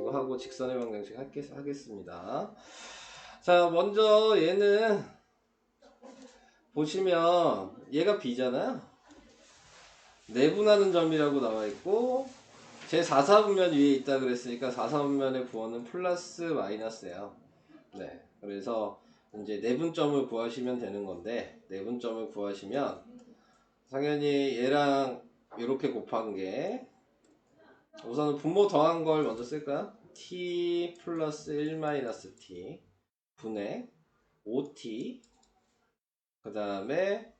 방정식으로 하고 직선의 방정식 하겠습니다. 자, 먼저 얘는 보시면 얘가 B잖아요. 내분하는 점이라고 나와 있고 제 4사분면 위에 있다 그랬으니까 4사분면의 부호는 플러스 마이너스예요. 네, 그래서 이제 내분점을 구하시면 되는 건데 내분점을 구하시면 당연히 얘랑 이렇게 곱한 게 우선은 분모 더한 걸 먼저 쓸까요? t 플러스 1 마이너스 t 분의 5t 그 다음에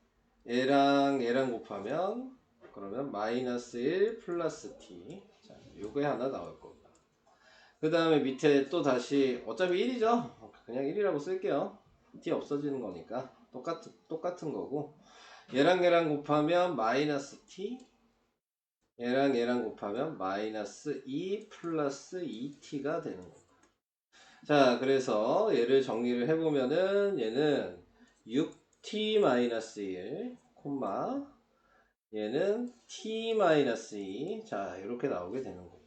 얘랑 곱하면 그러면 마이너스 1 플러스 t. 자, 요게 하나 나올 겁니다. 그 다음에 밑에 또 다시 어차피 1이죠? 그냥 1이라고 쓸게요. t 없어지는 거니까 똑같은 거고 얘랑 곱하면 마이너스 t 얘랑 곱하면 마이너스 2 플러스 2t가 되는 거예요. 자, 그래서 얘를 정리를 해보면은 얘는 6t 마이너스 1 콤마 얘는 t-2 자 이렇게 나오게 되는 거고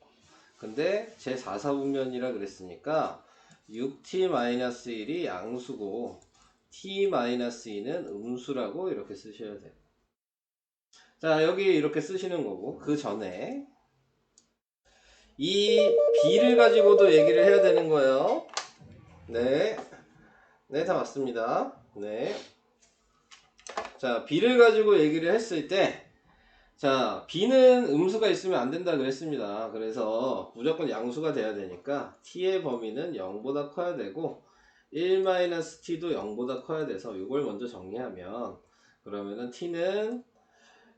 근데 제 4사분면이라 그랬으니까 6t-1이 양수고 t-2는 음수라고 이렇게 쓰셔야 돼요. 자 여기 이렇게 쓰시는 거고 그 전에 이 b를 가지고도 얘기를 해야 되는 거예요. 네, 다 맞습니다. 네. 자 b를 가지고 얘기를 했을 때 자, b는 음수가 있으면 안 된다 그랬습니다. 그래서 무조건 양수가 돼야 되니까 t의 범위는 0보다 커야 되고 1-t도 0보다 커야 돼서 이걸 먼저 정리하면 그러면은 t는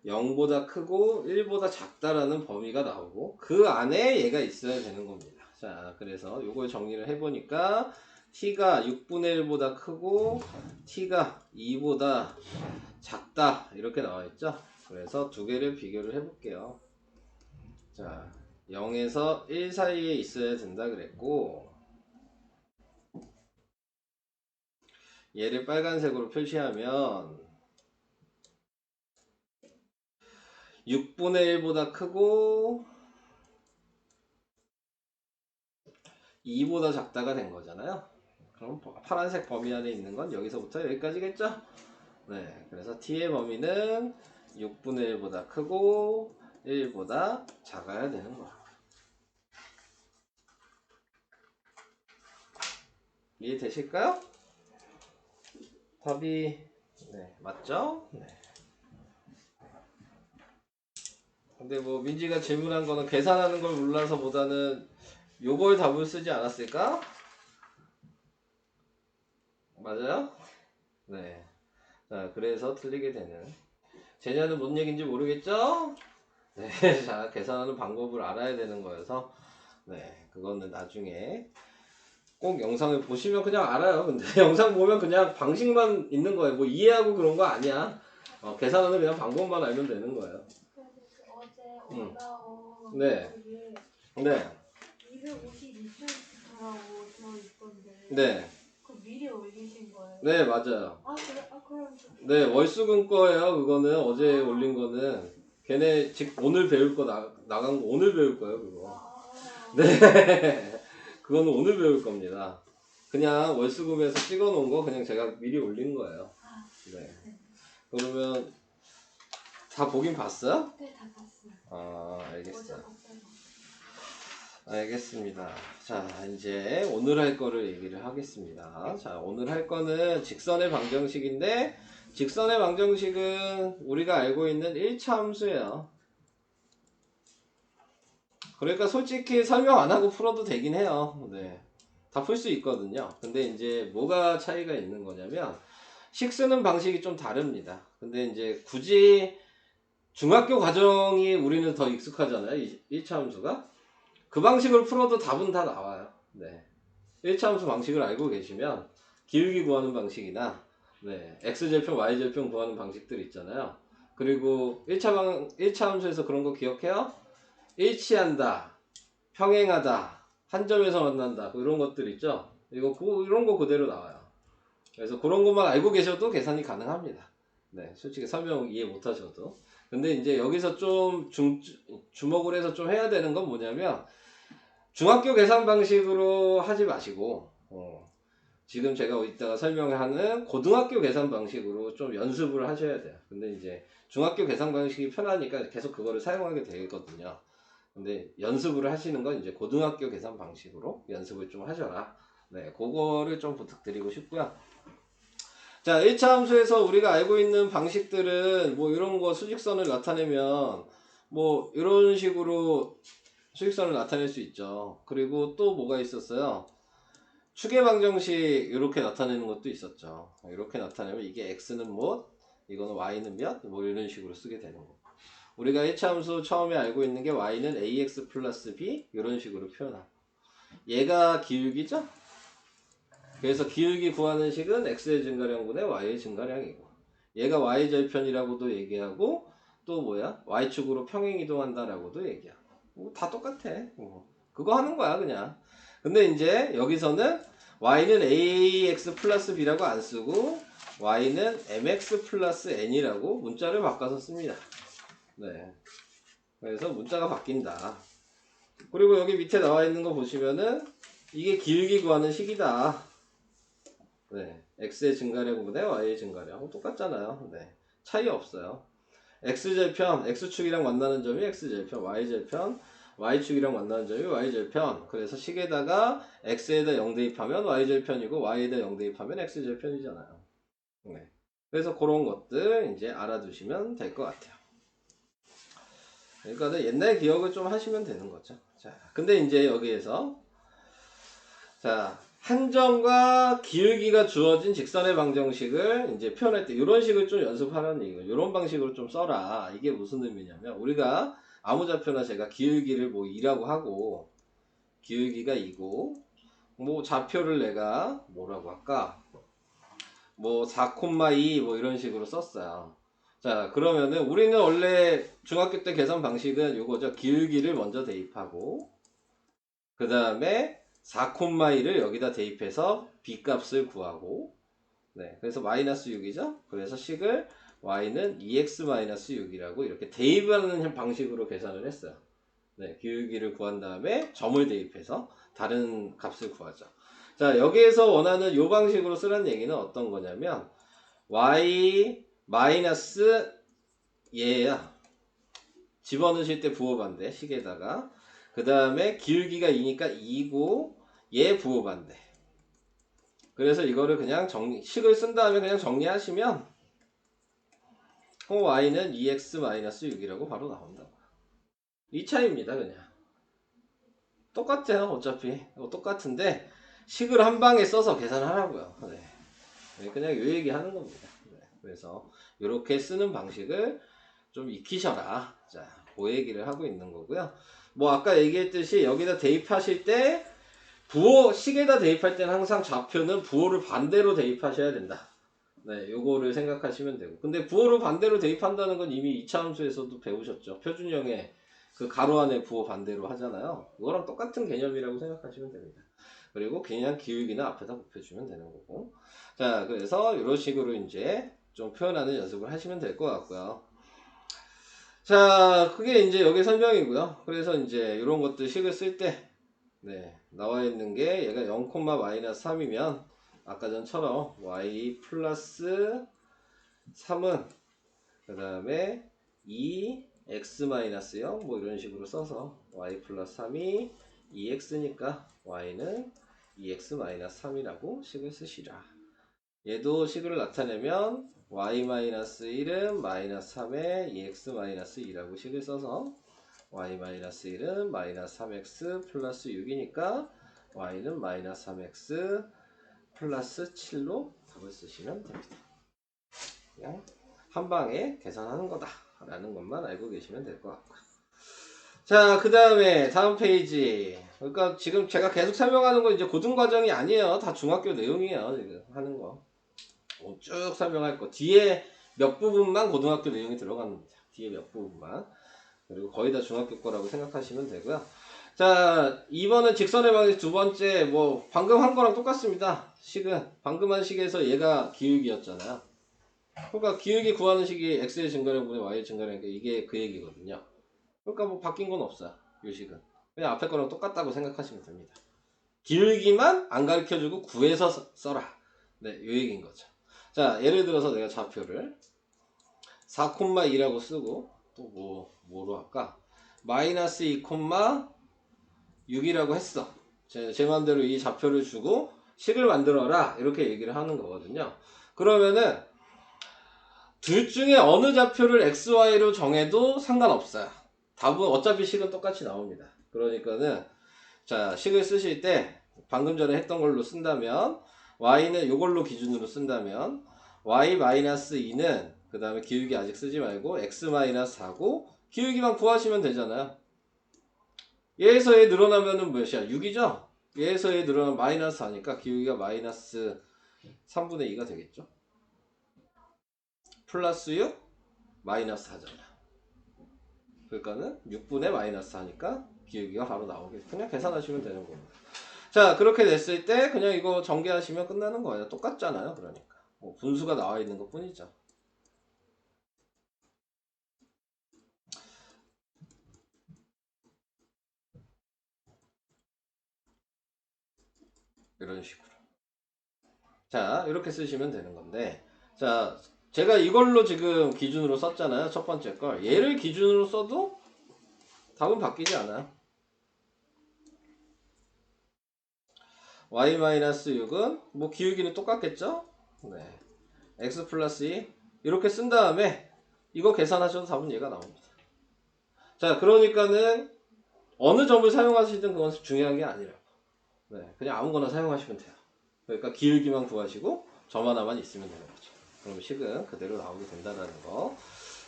0보다 크고 1보다 작다라는 범위가 나오고 그 안에 얘가 있어야 되는 겁니다. 자, 그래서 이걸 정리를 해보니까 t가 6분의 1보다 크고 t가 2보다 작다 이렇게 나와 있죠. 그래서 두 개를 비교를 해볼게요. 자, 0에서 1 사이에 있어야 된다 그랬고 얘를 빨간색으로 표시하면 6분의 1보다 크고 2보다 작다가 된 거잖아요. 그럼 파란색 범위 안에 있는 건 여기서부터 여기까지겠죠? 네, 그래서 t의 범위는 6분의 1보다 크고 1보다 작아야 되는 거야. 이해되실까요? 답이 네, 맞죠? 네. 근데 뭐 민지가 질문한 거는 계산하는 걸 몰라서 보다는 요걸 답을 쓰지 않았을까? 맞아요? 네. 자, 그래서 틀리게 되는. 제냐는 뭔 얘기인지 모르겠죠? 네. 자, 계산하는 방법을 알아야 되는 거여서 네. 그거는 나중에 꼭 영상을 보시면 그냥 알아요. 근데 영상 보면 그냥 방식만 있는 거예요. 뭐 이해하고 그런 거 아니야. 계산하는 그냥 방법만 알면 되는 거예요. 어제 올라온 네. 네. 252%라고 되어 있던데. 네. 그 미리 올리신 거예요? 네, 맞아요. 아, 그래? 아, 그럼 네, 월수금 거예요. 그거는 어제 올린 거는 걔네 오늘 배울 거 나간 거 오늘 배울 거예요, 그거. 네. 그거는 오늘 배울 겁니다. 그냥 월수금에서 찍어 놓은 거 그냥 제가 미리 올린 거예요. 네. 그러면 다 보긴 봤어요? 네, 다 봤어요. 아, 알겠어요. 알겠습니다. 자, 이제 오늘 할 거를 얘기를 하겠습니다. 자, 오늘 할 거는 직선의 방정식인데 직선의 방정식은 우리가 알고 있는 1차 함수예요. 그러니까 솔직히 설명 안 하고 풀어도 되긴 해요. 네. 다 풀 수 있거든요. 근데 이제 뭐가 차이가 있는 거냐면 식 쓰는 방식이 좀 다릅니다. 근데 이제 굳이 중학교 과정이 우리는 더 익숙하잖아요. 1차 함수가. 그 방식으로 풀어도 답은 다 나와요. 네. 1차 함수 방식을 알고 계시면 기울기 구하는 방식이나 네, x절편, y절편 구하는 방식들 있잖아요. 그리고 1차 함수에서 그런 거 기억해요? 일치한다, 평행하다, 한 점에서 만난다, 이런 것들 있죠? 이런 거 그대로 나와요. 그래서 그런 것만 알고 계셔도 계산이 가능합니다. 네, 솔직히 설명 이해 못 하셔도. 근데 이제 여기서 좀 주목을 해서 좀 해야 되는 건 뭐냐면 중학교 계산 방식으로 하지 마시고 지금 제가 이따가 설명하는 고등학교 계산 방식으로 좀 연습을 하셔야 돼요. 근데 이제 중학교 계산 방식이 편하니까 계속 그거를 사용하게 되거든요. 근데 연습을 하시는 건 이제 고등학교 계산 방식으로 연습을 좀 하셔라. 네, 그거를 좀 부탁드리고 싶고요. 자, 1차 함수에서 우리가 알고 있는 방식들은 뭐 이런 거 수직선을 나타내면 뭐 이런 식으로 수직선을 나타낼 수 있죠. 그리고 또 뭐가 있었어요? 추계방정식 이렇게 나타내는 것도 있었죠. 이렇게 나타내면 이게 x는 뭐, 이거는 y는 몇, 뭐 이런 식으로 쓰게 되는 거고. 우리가 1차 함수 처음에 알고 있는 게 y는 ax 플러스 b 이런 식으로 표현하고, 얘가 기울기죠. 그래서 기울기 구하는 식은 x의 증가량분의 y의 증가량이고, 얘가 y절편이라고도 얘기하고, 또 뭐야? y축으로 평행이동한다라고도 얘기하고, 뭐 다 똑같아. 그거 하는 거야 그냥. 근데 이제 여기서는 y는 ax 플러스 b라고 안 쓰고 y는 mx 플러스 n이라고 문자를 바꿔서 씁니다. 네. 그래서 문자가 바뀐다. 그리고 여기 밑에 나와 있는 거 보시면은 이게 기울기 구하는 식이다. 네. x의 증가량분의 y의 증가량 똑같잖아요. 네. 차이 없어요. x절편, x축이랑 만나는 점이 x절편, y절편, y축이랑 만나는 점이 y절편. 그래서 식에다가 x에다 0 대입하면 y절편이고 y에다 0 대입하면 x절편이잖아요. 네. 그래서 그런 것들 이제 알아두시면 될 것 같아요. 그러니까 옛날 기억을 좀 하시면 되는 거죠. 자, 근데 이제 여기에서 자, 한정과 기울기가 주어진 직선의 방정식을 이제 표현할 때 이런 식을 좀 연습하라는 얘기예요. 이런 방식으로 좀 써라. 이게 무슨 의미냐면 우리가 아무 좌표나 제가 기울기를 뭐 2라고 하고 기울기가 2고 뭐 좌표를 내가 뭐라고 할까? 뭐 4,2 뭐 이런 식으로 썼어요. 자, 그러면은 우리는 원래 중학교 때 계산 방식은 요거죠. 기울기를 먼저 대입하고 그 다음에 4,2를 여기다 대입해서 b 값을 구하고 네, 그래서 마이너스 6이죠. 그래서 식을 y는 2x-6이라고 이렇게 대입하는 방식으로 계산을 했어요. 네, 기울기를 구한 다음에 점을 대입해서 다른 값을 구하죠. 자, 여기에서 원하는 요 방식으로 쓰라는 얘기는 어떤 거냐면 y 마이너스 얘야. 집어넣으실 때 부호반대 식에다가 그 다음에 기울기가 2니까 2고 얘 부호반대. 그래서 이거를 그냥 식을 쓴 다음에 그냥 정리하시면 y는 2x-6이라고 바로 나온다고. 이 차이입니다 그냥. 똑같아요 어차피. 똑같은데 식을 한 방에 써서 계산하라고요. 네. 그냥 요 얘기 하는 겁니다. 네. 그래서 이렇게 쓰는 방식을 좀 익히셔라. 자, 그 얘기를 하고 있는 거고요. 뭐 아까 얘기했듯이 여기다 대입하실 때 부호 식에다 대입할 때는 항상 좌표는 부호를 반대로 대입하셔야 된다. 네, 요거를 생각하시면 되고. 근데 부호를 반대로 대입한다는 건 이미 2차 함수에서도 배우셨죠. 표준형의 그 가로 안에 부호 반대로 하잖아요. 그거랑 똑같은 개념이라고 생각하시면 됩니다. 그리고 그냥 기울기는 앞에다 곱해주면 되는 거고. 자, 그래서 이런 식으로 이제 좀 표현하는 연습을 하시면 될 것 같고요. 자, 그게 이제 여기 설명이고요. 그래서 이제 이런 것들 식을 쓸 때, 네, 나와 있는 게 얘가 0,-3이면 아까 전처럼 y 플러스 3은 그 다음에 2x-0 뭐 이런 식으로 써서 y 플러스 3이 2x니까 y는 2x-3이라고 식을 쓰시라. 얘도 식을 나타내면 y-1은 마이너스 3에 2x-2라고 식을 써서 y-1은 마이너스 3x 플러스 6이니까 y는 마이너스 3x 플러스 7로 답을 쓰시면 됩니다. 그냥 한 방에 계산하는 거다 라는 것만 알고 계시면 될 것 같고요. 자, 그 다음에 다음 페이지. 그러니까 지금 제가 계속 설명하는 건 이제 고등과정이 아니에요. 다 중학교 내용이에요. 지금 하는 거. 쭉 설명할 거. 뒤에 몇 부분만 고등학교 내용이 들어갑니다. 뒤에 몇 부분만. 그리고 거의 다 중학교 거라고 생각하시면 되고요. 자, 2번은 직선의 방식 두 번째, 뭐 방금 한 거랑 똑같습니다. 식은 방금 한 식에서 얘가 기울기였잖아요. 그러니까 기울기 구하는 식이 x의 증가량분의 y의 증가량이니까 이게 그 얘기거든요. 그러니까 뭐 바뀐 건 없어요. 이 식은. 그냥 앞에 거랑 똑같다고 생각하시면 됩니다. 기울기만 안 가르쳐주고 구해서 써라. 네, 요 얘기인 거죠. 자, 예를 들어서 내가 좌표를 4,2라고 쓰고 또 뭐로 할까? 마이너스 2,6이라고 했어. 제 마음대로 이 좌표를 주고 식을 만들어라 이렇게 얘기를 하는 거거든요. 그러면은 둘 중에 어느 좌표를 xy로 정해도 상관없어요. 답은 어차피 식은 똑같이 나옵니다. 그러니까는 자, 식을 쓰실 때 방금 전에 했던 걸로 쓴다면 y는 이걸로 기준으로 쓴다면 y-2는 그 다음에 기울기 아직 쓰지 말고 x-4고 기울기만 구하시면 되잖아요. 얘에서 얘 늘어나면은 몇이야? 6이죠? 얘에서 얘 늘어나면 마이너스 4니까 기울기가 마이너스 3분의 2가 되겠죠? 플러스 6 마이너스 4잖아. 그러니까는 6분의 마이너스 4니까 기울기가 바로 나오겠죠. 그냥 계산하시면 되는 겁니다. 자, 그렇게 됐을 때 그냥 이거 전개하시면 끝나는 거예요. 똑같잖아요. 그러니까 뭐 분수가 나와 있는 것 뿐이죠. 이런 식으로. 자, 이렇게 쓰시면 되는 건데, 자, 제가 이걸로 지금 기준으로 썼잖아요. 첫 번째 걸. 얘를 기준으로 써도 답은 바뀌지 않아요. y-6은 뭐 기울기는 똑같겠죠? 네. x 플러스 2 이렇게 쓴 다음에 이거 계산하셔도 답은 얘가 나옵니다. 자, 그러니까는 어느 점을 사용하시든 그건 중요한 게 아니라 네, 그냥 아무거나 사용하시면 돼요. 그러니까 기울기만 구하시고 점 하나만 있으면 되는 거죠. 그럼 식은 그대로 나오게 된다는 거.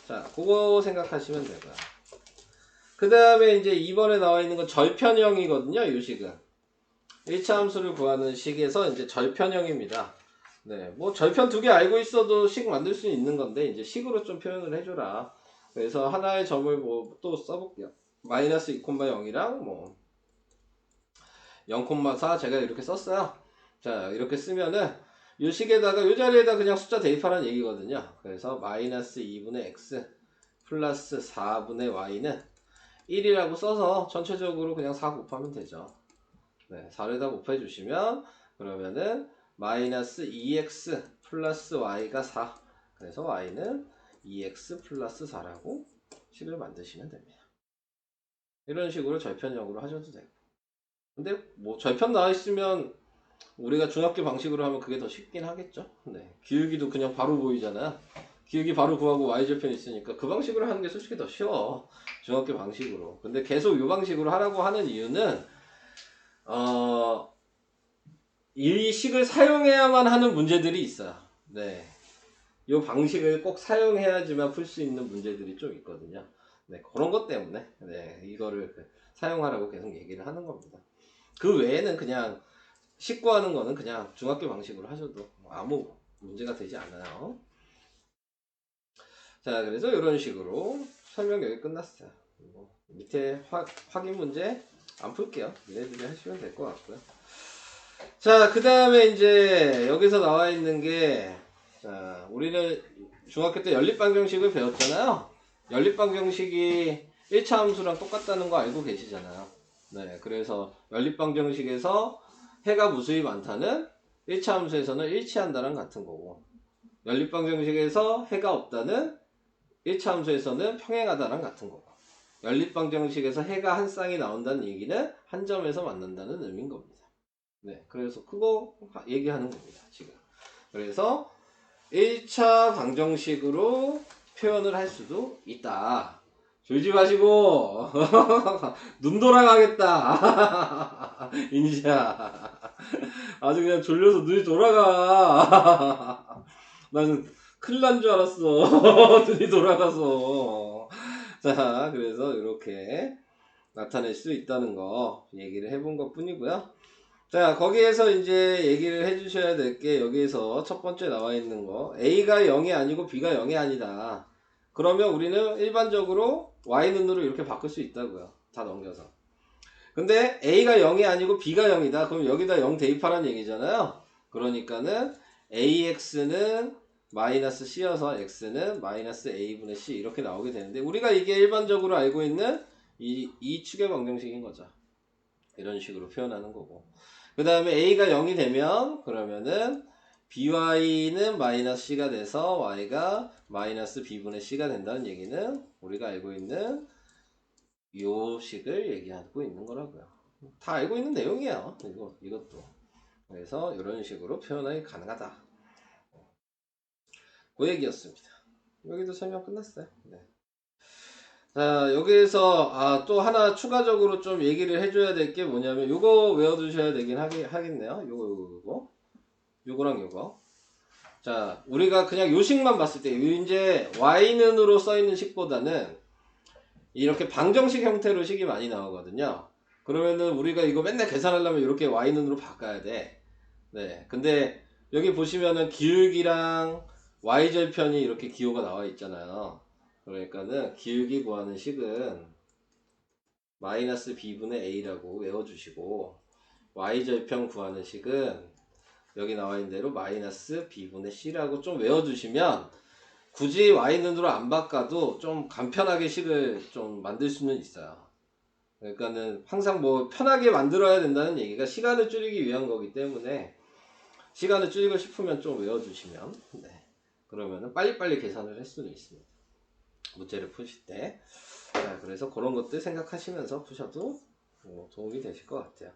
자, 그거 생각하시면 되고요. 그 다음에 이제 2번에 나와 있는 건 절편형이거든요. 이 식은 1차 함수를 구하는 식에서 이제 절편형입니다. 네, 뭐 절편 두 개 알고 있어도 식 만들 수 있는 건데 이제 식으로 좀 표현을 해줘라. 그래서 하나의 점을 뭐 또 써볼게요. 마이너스 2,0이랑 뭐 0,4 제가 이렇게 썼어요. 자, 이렇게 쓰면은 이 식에다가 이 자리에다 그냥 숫자 대입하라는 얘기거든요. 그래서 마이너스 2분의 x 플러스 4분의 y는 1이라고 써서 전체적으로 그냥 4 곱하면 되죠. 네, 4에다 곱해 주시면 그러면은 마이너스 2x 플러스 y가 4. 그래서 y는 2x 플러스 4라고 식을 만드시면 됩니다. 이런 식으로 절편형으로 하셔도 되고. 근데 뭐 절편 나와 있으면 우리가 중학교 방식으로 하면 그게 더 쉽긴 하겠죠. 네. 기울기도 그냥 바로 보이잖아요. 기울기 바로 구하고 y절편 있으니까 그 방식으로 하는 게 솔직히 더 쉬워. 중학교 방식으로. 근데 계속 이 방식으로 하라고 하는 이유는 이 식을 사용해야만 하는 문제들이 있어요. 네. 이 방식을 꼭 사용해야지만 풀 수 있는 문제들이 좀 있거든요. 네, 그런 것 때문에 네, 이거를 사용하라고 계속 얘기를 하는 겁니다. 그 외에는 그냥 식 구하는 거는 그냥 중학교 방식으로 하셔도 아무 문제가 되지 않아요. 자, 그래서 이런 식으로 설명 여기 끝났어요. 밑에 확인 문제 안 풀게요. 얘네들이 하시면 될 것 같고요. 자, 그 다음에 이제 여기서 나와 있는 게, 자, 우리는 중학교 때 연립방정식을 배웠잖아요. 연립방정식이 1차 함수랑 똑같다는 거 알고 계시잖아요. 네, 그래서 연립방정식에서 해가 무수히 많다는 1차 함수에서는 일치한다랑 같은 거고, 연립방정식에서 해가 없다는 1차 함수에서는 평행하다랑 같은 거고, 연립방정식에서 해가 한 쌍이 나온다는 얘기는 한 점에서 만난다는 의미인 겁니다. 네, 그래서 그거 얘기하는 겁니다, 지금. 그래서 1차 방정식으로 표현을 할 수도 있다. 졸지 마시고 눈 돌아가겠다. 인지야. 아주 그냥 졸려서 눈이 돌아가. 나는 큰일 난 줄 알았어. 눈이 돌아가서. 자, 그래서 이렇게 나타낼 수 있다는 거 얘기를 해본 것 뿐이고요. 자, 거기에서 이제 얘기를 해주셔야 될 게 여기에서 첫 번째 나와 있는 거 A가 0이 아니고 B가 0이 아니다. 그러면 우리는 일반적으로 Y눈으로 이렇게 바꿀 수 있다고요. 다 넘겨서. 근데 A가 0이 아니고 B가 0이다. 그럼 여기다 0 대입하라는 얘기잖아요. 그러니까는 AX는 마이너스 C여서 X는 마이너스 A분의 C 이렇게 나오게 되는데 우리가 이게 일반적으로 알고 있는 이 축의 방정식인 거죠. 이런 식으로 표현하는 거고. 그 다음에 a가 0이 되면 그러면은 by는 마이너스 c가 돼서 y가 마이너스 b분의 c가 된다는 얘기는 우리가 알고 있는 요 식을 얘기하고 있는 거라고요. 다 알고 있는 내용이에요. 이것도. 그래서 이런 식으로 표현이 가능하다. 그 얘기였습니다. 여기도 설명 끝났어요. 네. 자, 여기에서 또 하나 추가적으로 좀 얘기를 해줘야 될 게 뭐냐면 요거 외워두셔야 되긴 하겠네요. 요거랑 요거. 자, 우리가 그냥 요 식만 봤을 때 이제 y는으로 써있는 식보다는 이렇게 방정식 형태로 식이 많이 나오거든요. 그러면은 우리가 이거 맨날 계산하려면 이렇게 y는으로 바꿔야 돼. 네. 근데 여기 보시면은 기울기랑 y절편이 이렇게 기호가 나와 있잖아요. 그러니까는 기울기 구하는 식은 마이너스 b분의 a라고 외워주시고 y절편 구하는 식은 여기 나와 있는 대로 마이너스 b분의 c라고 좀 외워두시면 굳이 y는으로 안 바꿔도 좀 간편하게 식을 좀 만들 수는 있어요. 그러니까는 항상 뭐 편하게 만들어야 된다는 얘기가 시간을 줄이기 위한 거기 때문에 시간을 줄이고 싶으면 좀 외워두시면 네. 그러면은 빨리빨리 계산을 할 수는 있습니다. 문제를 푸실 때. 자, 그래서 그런 것들 생각하시면서 푸셔도 도움이 되실 것 같아요.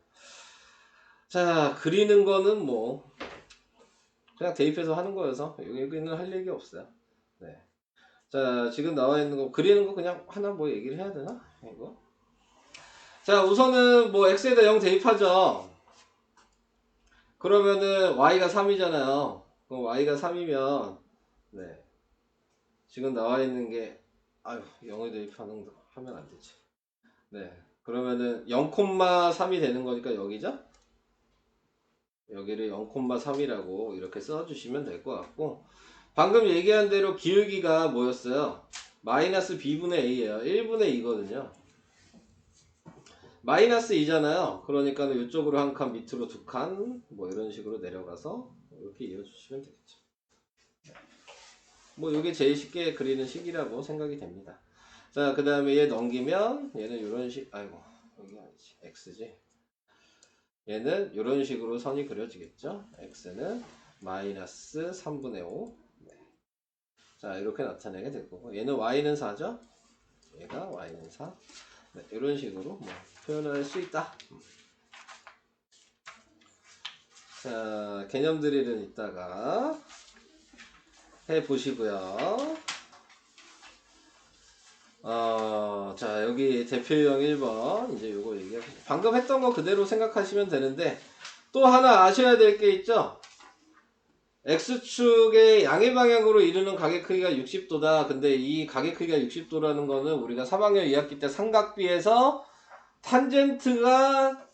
자, 그리는 거는 뭐 그냥 대입해서 하는 거여서 여기는 할 얘기 없어요. 네. 자, 지금 나와 있는 거 그리는 거 그냥 하나 뭐 얘기를 해야 되나? 이거. 자, 우선은 뭐 x에다 0 대입하죠. 그러면은 y가 3이잖아요. 그럼 y가 3이면 네. 지금 나와 있는 게 0을 대입하는 거 하면 안 되지. 네. 그러면은 0,3이 되는 거니까 여기죠? 여기를 0,3이라고 이렇게 써주시면 될 것 같고 방금 얘기한 대로 기울기가 뭐였어요? 마이너스 b분의 a예요. 1분의 2거든요. 마이너스 2잖아요. 그러니까 이쪽으로 한 칸, 밑으로 두 칸, 뭐 이런 식으로 내려가서 이렇게 이어주시면 되겠죠. 뭐 이게 제일 쉽게 그리는 식이라고 생각이 됩니다. 자, 그 다음에 얘 넘기면 얘는 이런 식, 아이고 여기 아니지, x지. 얘는 이런 식으로 선이 그려지겠죠. x는 마이너스 3분의 5. 네. 자, 이렇게 나타내게 될 거고 얘는 y는 4죠. 얘가 y는 4. 네, 이런 식으로 뭐 표현할 수 있다. 자, 개념 드릴은 이따가 해보시고요. 자, 여기 대표형 1번 이제 요거 얘기하고 방금 했던 거 그대로 생각하시면 되는데 또 하나 아셔야 될 게 있죠. X축의 양의 방향으로 이루는 가계 크기가 60도다. 근데 이 가계 크기가 60도라는 거는 우리가 3학년 2학기 때 삼각비에서 탄젠트가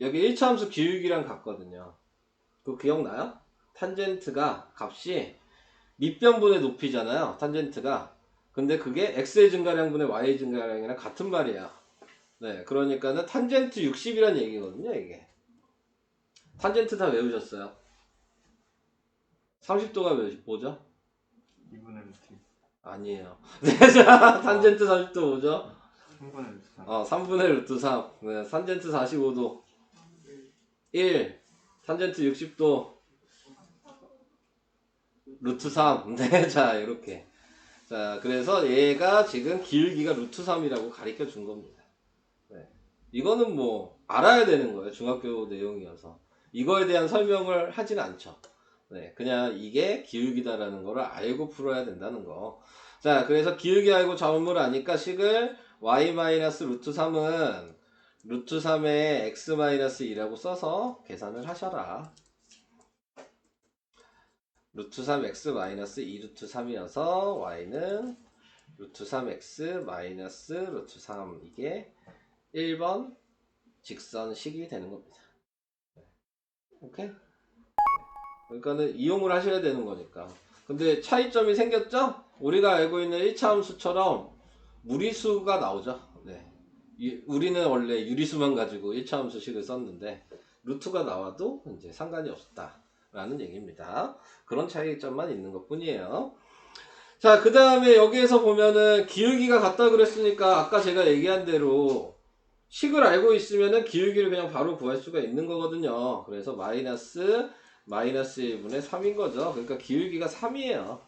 여기 1차함수 기울기랑 같거든요. 그거 기억나요? 탄젠트가 값이 밑변분의 높이잖아요. 탄젠트가. 근데 그게 x의 증가량분의 y의 증가량이랑 같은 말이야. 네, 그러니까는 탄젠트 60이란 얘기거든요, 이게. 탄젠트 다 외우셨어요? 30도가 뭐죠? 2분의 루트 아니에요. 탄젠트 30도 뭐죠? 3분의 루트 3 3분의 루트 3. 네, 탄젠트 45도 1. 탄젠트 60도 루트 3. 네, 자, 이렇게. 자, 그래서 얘가 지금 기울기가 루트 3이라고 가르쳐 준 겁니다. 네. 이거는 뭐 알아야 되는 거예요. 중학교 내용이어서. 이거에 대한 설명을 하진 않죠. 네, 그냥 이게 기울기다라는 거를 알고 풀어야 된다는 거. 자, 그래서 기울기 알고 자원물 아니까 식을 y-루트 3은 루트 3에 x-2라고 써서 계산을 하셔라. 루트 3x 마이너스 2 루트 3이어서 y는 루트 3x 마이너스 루트 3 이게 1번 직선식이 되는 겁니다. 오케이? 그러니까는 이용을 하셔야 되는 거니까. 근데 차이점이 생겼죠? 우리가 알고 있는 1차 함수처럼 무리수가 나오죠. 네. 우리는 원래 유리수만 가지고 1차 함수식을 썼는데 루트가 나와도 이제 상관이 없다라는 얘기입니다. 그런 차이점만 있는 것 뿐이에요. 자, 그 다음에 여기에서 보면은 기울기가 같다 그랬으니까 아까 제가 얘기한 대로 식을 알고 있으면은 기울기를 그냥 바로 구할 수가 있는 거거든요. 그래서 마이너스 1분의 3인 거죠. 그러니까 기울기가 3이에요.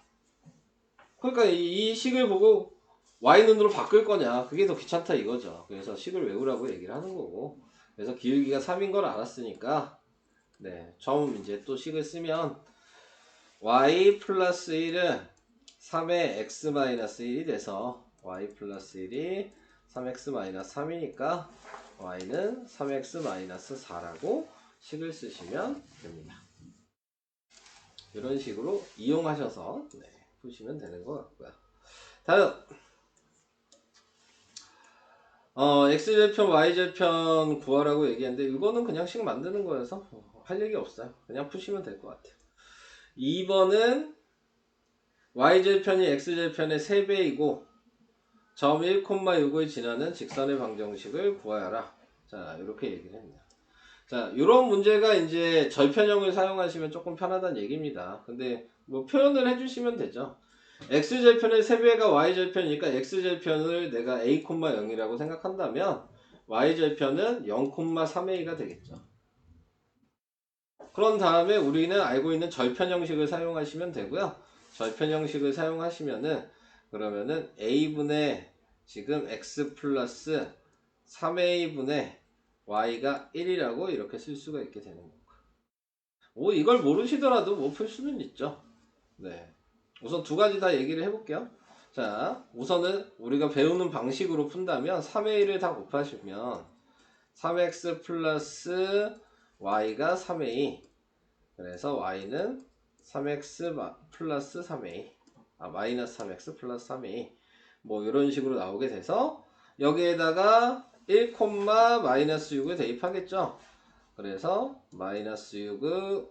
그러니까 이 식을 보고 y눈으로 바꿀 거냐, 그게 더 귀찮다 이거죠. 그래서 식을 외우라고 얘기를 하는 거고, 그래서 기울기가 3인 걸 알았으니까 네, 점 이제 또 식을 쓰면 y 플러스 1은 3의 x 마이너스 1이 돼서 y 플러스 1이 3x 마이너스 3이니까 y는 3x 마이너스 4라고 식을 쓰시면 됩니다. 이런 식으로 이용하셔서 네, 푸시면 되는 것 같고요. 다음 x절편 y절편 구하라고 얘기했는데 이거는 그냥 식 만드는 거여서 할 얘기 없어요. 그냥 푸시면 될 것 같아요. 2번은 y절편이 x절편의 3배이고 점 1,6을 지나는 직선의 방정식을 구하여라. 자, 이렇게 얘기를 했네요. 자, 이런 문제가 이제 절편형을 사용하시면 조금 편하다는 얘기입니다. 근데 뭐 표현을 해주시면 되죠. x절편의 3배가 y절편이니까 x절편을 내가 a, 0이라고 생각한다면 y절편은 0,3a가 되겠죠. 그런 다음에 우리는 알고 있는 절편 형식을 사용하시면 되고요. 절편 형식을 사용하시면은 그러면은 a분의 지금 x 플러스 3a분의 y가 1이라고 이렇게 쓸 수가 있게 되는 거고. 뭐 이걸 모르시더라도 뭐 풀 수는 있죠. 네. 우선 두 가지 다 얘기를 해볼게요. 자, 우선은 우리가 배우는 방식으로 푼다면 3의 1을 다 곱하시면 3x 플러스 y가 3의 2. 그래서 y는 3x 플러스 3a. 마이너스 3x 플러스 3a. 뭐 이런 식으로 나오게 돼서 여기에다가 1, 마이너스 6을 대입하겠죠. 그래서 마이너스 6은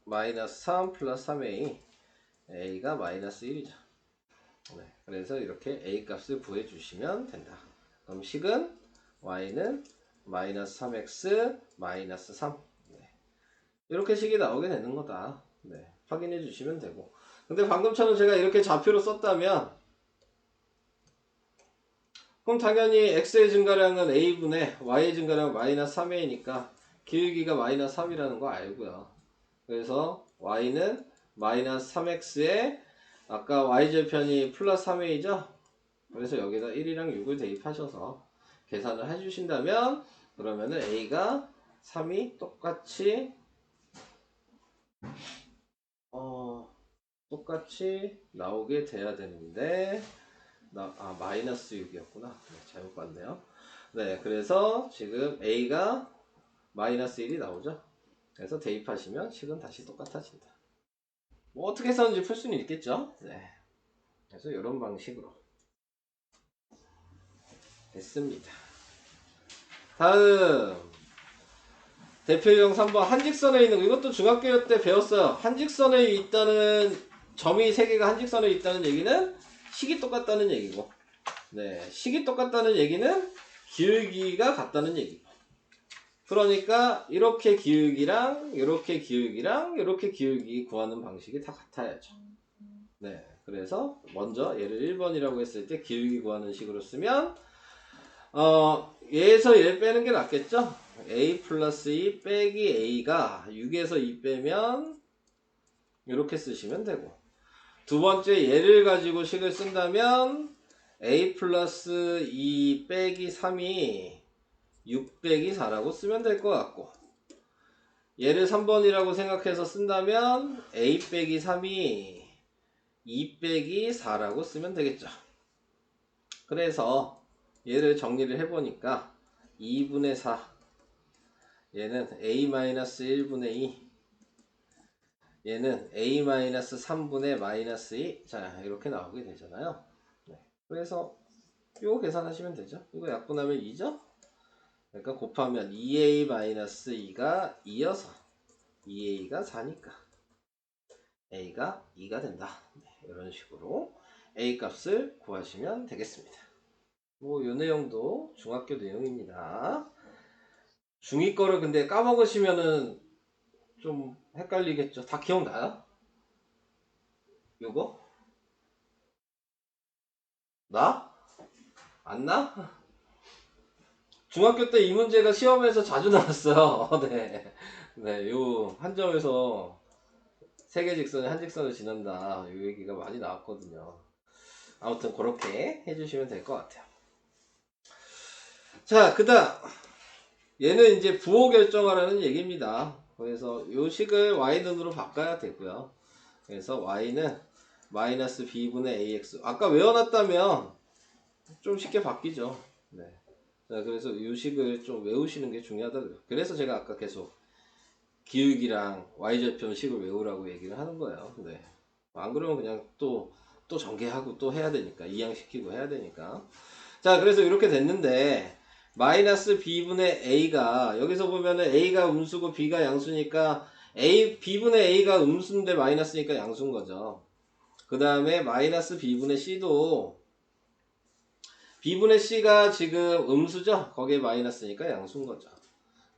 마이너스 3 플러스 3a. a가 마이너스 1이죠. 네, 그래서 이렇게 a 값을 구해주시면 된다. 그럼 식은 y는 마이너스 3x 마이너스 3. 네. 이렇게 식이 나오게 되는 거다. 네, 확인해 주시면 되고. 근데 방금처럼 제가 이렇게 좌표로 썼다면 그럼 당연히 x의 증가량은 a분의 y의 증가량은 마이너스 3a니까 기울기가 마이너스 3이라는 거 알고요. 그래서 y는 마이너스 3x에 아까 y절편이 플러스 3a죠? 그래서 여기다 1이랑 6을 대입하셔서 계산을 해주신다면 그러면은 a가 3이 똑같이 나오게 돼야 되는데 마이너스 6이었구나. 네, 잘못 봤네요. 네, 그래서 지금 a가 마이너스 1이 나오죠. 그래서 대입하시면 식은 다시 똑같아진다. 뭐 어떻게 썼는지 풀 수는 있겠죠. 네, 그래서 이런 방식으로 됐습니다. 다음 대표형 3번 한직선에 있는 거. 이것도 중학교 때 배웠어요. 한직선에 있다는 점이 3개가 한직선에 있다는 얘기는 식이 똑같다는 얘기고, 네, 식이 똑같다는 얘기는 기울기가 같다는 얘기고. 그러니까 이렇게 기울기랑 이렇게 기울기랑 이렇게 기울기 구하는 방식이 다 같아야죠. 네, 그래서 먼저 얘를 1번이라고 했을 때 기울기 구하는 식으로 쓰면 얘에서 얘 빼는 게 낫겠죠? a 플러스 2 빼기 a가 6에서 2 빼면 이렇게 쓰시면 되고, 두 번째 얘를 가지고 식을 쓴다면 a 플러스 2 빼기 3이 6 빼기 4라고 쓰면 될 것 같고, 얘를 3번이라고 생각해서 쓴다면 a 빼기 3이 2 빼기 4라고 쓰면 되겠죠. 그래서 얘를 정리를 해보니까 2분의 4, 얘는 a-1분의 2, 얘는 a-3분의 마이너스 2. 자, 이렇게 나오게 되잖아요. 네. 그래서 이거 계산하시면 되죠. 이거 약분하면 2죠. 그러니까 곱하면 2a-2가 2여서 2a가 4니까 a가 2가 된다. 네, 이런 식으로 a 값을 구하시면 되겠습니다. 뭐 이 내용도 중학교 내용입니다. 중2 거를 근데 까먹으시면은 좀 헷갈리겠죠. 다 기억나요? 요거? 나? 안 나? 중학교 때 이 문제가 시험에서 자주 나왔어요. 네. 네, 요 한 점에서 세개 직선이 한 직선을 지난다. 요 얘기가 많이 나왔거든요. 아무튼 그렇게 해주시면 될 것 같아요. 자, 그다음 얘는 이제 부호 결정하라는 얘기입니다. 그래서 요 식을 y는으로 바꿔야 되고요. 그래서 y는 마이너스 b분의 ax. 아까 외워놨다면 좀 쉽게 바뀌죠. 네. 자, 그래서 요 식을 좀 외우시는 게 중요하다. 그래서 제가 아까 계속 기울기랑 y절편 식을 외우라고 얘기를 하는 거예요. 네. 안 그러면 그냥 또 전개하고 또 해야 되니까, 이항시키고 해야 되니까. 자, 그래서 이렇게 됐는데 마이너스 b분의 a가, 여기서 보면은 a가 음수고 b가 양수니까 b분의 a가 음수인데 마이너스니까 양수인 거죠. 그 다음에 마이너스 b분의 c도 b분의 c가 지금 음수죠. 거기에 마이너스니까 양수인 거죠.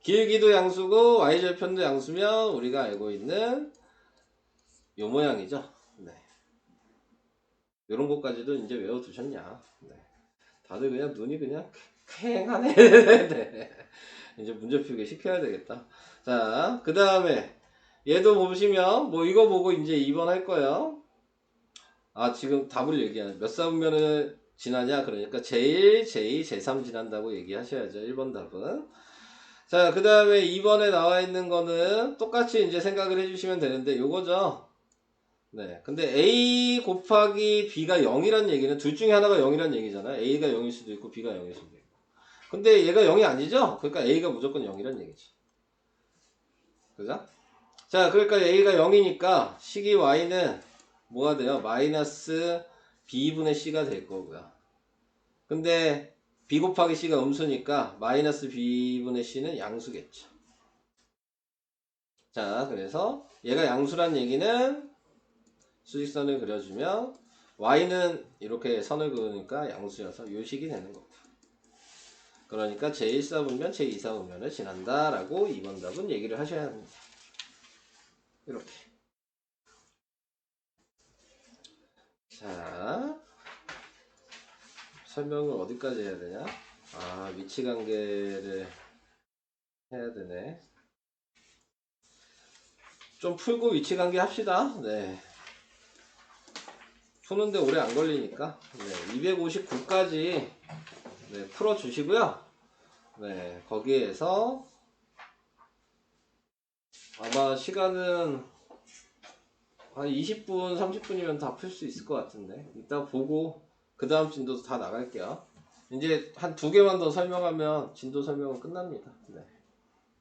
기울기도 양수고 y절편도 양수면 우리가 알고 있는 요 모양이죠. 네. 요런 것까지도 이제 외워두셨냐. 네. 다들 그냥 눈이 그냥 쾌하네. 네. 이제 문제 풀기 시켜야 되겠다. 자, 그 다음에 얘도 보시면 뭐 이거 보고 이제 2번 할 거예요. 아, 지금 답을 얘기하네. 몇 사분면을 지나냐? 그러니까 제1, 제2, 제3 지난다고 얘기하셔야죠. 1번 답은. 자, 그 다음에 2번에 나와 있는 거는 똑같이 이제 생각을 해주시면 되는데 요거죠. 네. 근데 A 곱하기 B가 0이란 얘기는 둘 중에 하나가 0이란 얘기잖아요. A가 0일 수도 있고 B가 0일 수도 있고. 근데 얘가 0이 아니죠? 그러니까 A가 무조건 0이란 얘기지. 그죠? 자, 그러니까 A가 0이니까 식이 Y는 뭐가 돼요? 마이너스 B분의 C가 될 거고요. 근데 B 곱하기 C가 음수니까 마이너스 B분의 C는 양수겠죠. 자, 그래서 얘가 양수란 얘기는 수직선을 그려주면 y는 이렇게 선을 그으니까 양수여서 요식이 되는 겁니다. 그러니까 제1사분면 제2사분면을 지난다 라고 2번 답은 얘기를 하셔야 합니다. 이렇게. 자, 설명을 어디까지 해야 되냐? 아, 위치관계를 해야 되네. 좀 풀고 위치관계 합시다. 네. 푸는데 오래 안 걸리니까. 네, 259까지 네, 풀어주시고요. 네, 거기에서 아마 시간은 한 20분, 30분이면 다 풀 수 있을 것 같은데 이따 보고 그 다음 진도도 다 나갈게요. 이제 한 2개만 더 설명하면 진도 설명은 끝납니다. 네.